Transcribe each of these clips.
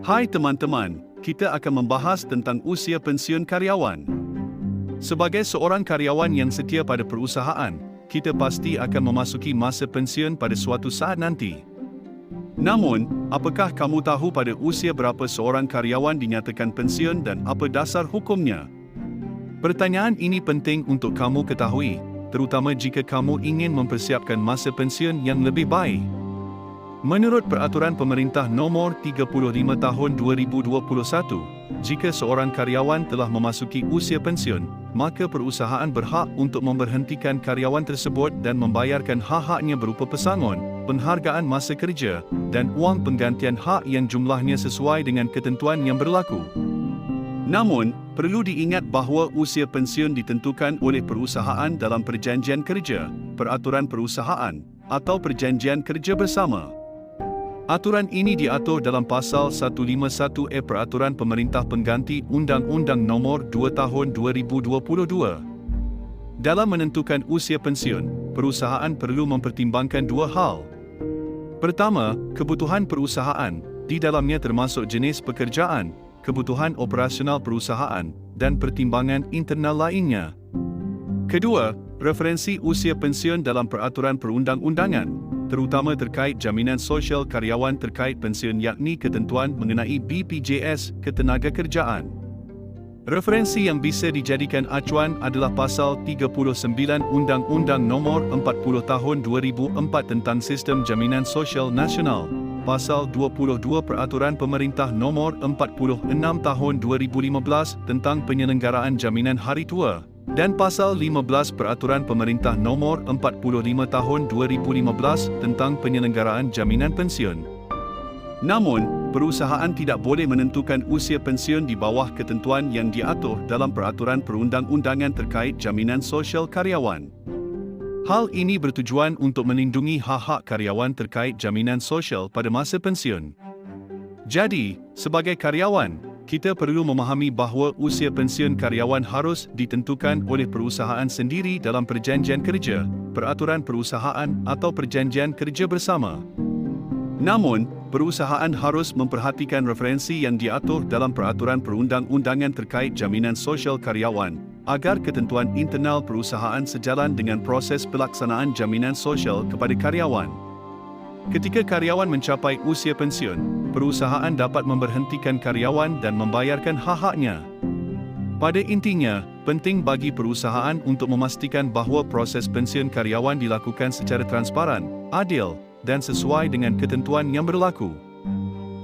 Hai teman-teman, kita akan membahas tentang usia pensiun karyawan. Sebagai seorang karyawan yang setia pada perusahaan, kita pasti akan memasuki masa pensiun pada suatu saat nanti. Namun, apakah kamu tahu pada usia berapa seorang karyawan dinyatakan pensiun dan apa dasar hukumnya? Pertanyaan ini penting untuk kamu ketahui, terutama jika kamu ingin mempersiapkan masa pensiun yang lebih baik. Menurut Peraturan Pemerintah Nomor 35 Tahun 2021, jika seorang karyawan telah memasuki usia pensiun, maka perusahaan berhak untuk memberhentikan karyawan tersebut dan membayarkan hak-haknya berupa pesangon, penghargaan masa kerja, dan wang penggantian hak yang jumlahnya sesuai dengan ketentuan yang berlaku. Namun, perlu diingat bahawa usia pensiun ditentukan oleh perusahaan dalam perjanjian kerja, peraturan perusahaan, atau perjanjian kerja bersama. Aturan ini diatur dalam Pasal 151A Peraturan Pemerintah Pengganti Undang-Undang Nomor 2 Tahun 2022. Dalam menentukan usia pensiun, perusahaan perlu mempertimbangkan dua hal. Pertama, kebutuhan perusahaan, di dalamnya termasuk jenis pekerjaan, kebutuhan operasional perusahaan, dan pertimbangan internal lainnya. Kedua, referensi usia pensiun dalam peraturan perundang-undangan, terutama terkait jaminan sosial karyawan terkait pensiun yakni ketentuan mengenai BPJS Ketenagakerjaan. Referensi yang bisa dijadikan acuan adalah Pasal 39 Undang-Undang Nomor 40 Tahun 2004 tentang Sistem Jaminan Sosial Nasional, Pasal 22 Peraturan Pemerintah Nomor 46 Tahun 2015 tentang Penyelenggaraan Jaminan Hari Tua, dan Pasal 15 Peraturan Pemerintah Nomor 45 Tahun 2015 tentang Penyelenggaraan Jaminan Pensiun. Namun, perusahaan tidak boleh menentukan usia pensiun di bawah ketentuan yang diatur dalam peraturan perundang-undangan terkait jaminan sosial karyawan. Hal ini bertujuan untuk melindungi hak-hak karyawan terkait jaminan sosial pada masa pensiun. Jadi, sebagai karyawan, kita perlu memahami bahawa usia pensiun karyawan harus ditentukan oleh perusahaan sendiri dalam perjanjian kerja, peraturan perusahaan atau perjanjian kerja bersama. Namun, perusahaan harus memperhatikan referensi yang diatur dalam peraturan perundang-undangan terkait jaminan sosial karyawan, agar ketentuan internal perusahaan sejalan dengan proses pelaksanaan jaminan sosial kepada karyawan. Ketika karyawan mencapai usia pensiun, perusahaan dapat memberhentikan karyawan dan membayarkan hak-haknya. Pada intinya, penting bagi perusahaan untuk memastikan bahawa proses pensiun karyawan dilakukan secara transparan, adil, dan sesuai dengan ketentuan yang berlaku.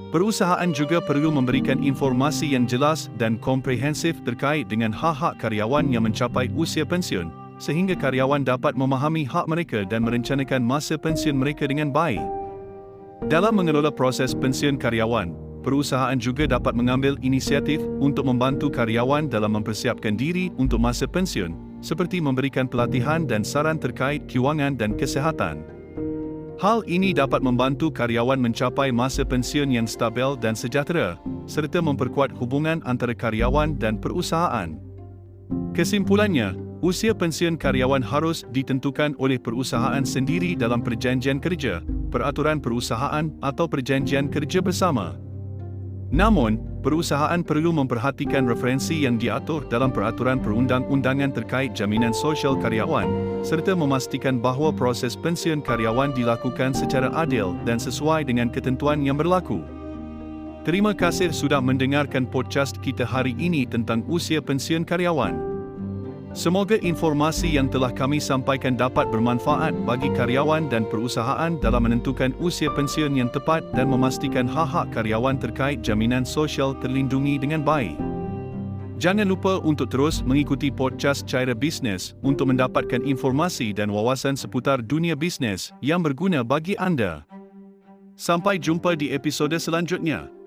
Perusahaan juga perlu memberikan informasi yang jelas dan komprehensif terkait dengan hak-hak karyawan yang mencapai usia pensiun, sehingga karyawan dapat memahami hak mereka dan merencanakan masa pensiun mereka dengan baik. Dalam mengelola proses pensiun karyawan, perusahaan juga dapat mengambil inisiatif untuk membantu karyawan dalam mempersiapkan diri untuk masa pensiun, seperti memberikan pelatihan dan saran terkait kewangan dan kesihatan. Hal ini dapat membantu karyawan mencapai masa pensiun yang stabil dan sejahtera, serta memperkuat hubungan antara karyawan dan perusahaan. Kesimpulannya, usia pensiun karyawan harus ditentukan oleh perusahaan sendiri dalam perjanjian kerja, peraturan perusahaan atau perjanjian kerja bersama. Namun, perusahaan perlu memperhatikan referensi yang diatur dalam peraturan perundang-undangan terkait jaminan sosial karyawan, serta memastikan bahawa proses pensiun karyawan dilakukan secara adil dan sesuai dengan ketentuan yang berlaku. Terima kasih sudah mendengarkan podcast kita hari ini tentang usia pensiun karyawan. Semoga informasi yang telah kami sampaikan dapat bermanfaat bagi karyawan dan perusahaan dalam menentukan usia pensiun yang tepat dan memastikan hak-hak karyawan terkait jaminan sosial terlindungi dengan baik. Jangan lupa untuk terus mengikuti podcast Cara Bisnes untuk mendapatkan informasi dan wawasan seputar dunia bisnes yang berguna bagi anda. Sampai jumpa di episode selanjutnya.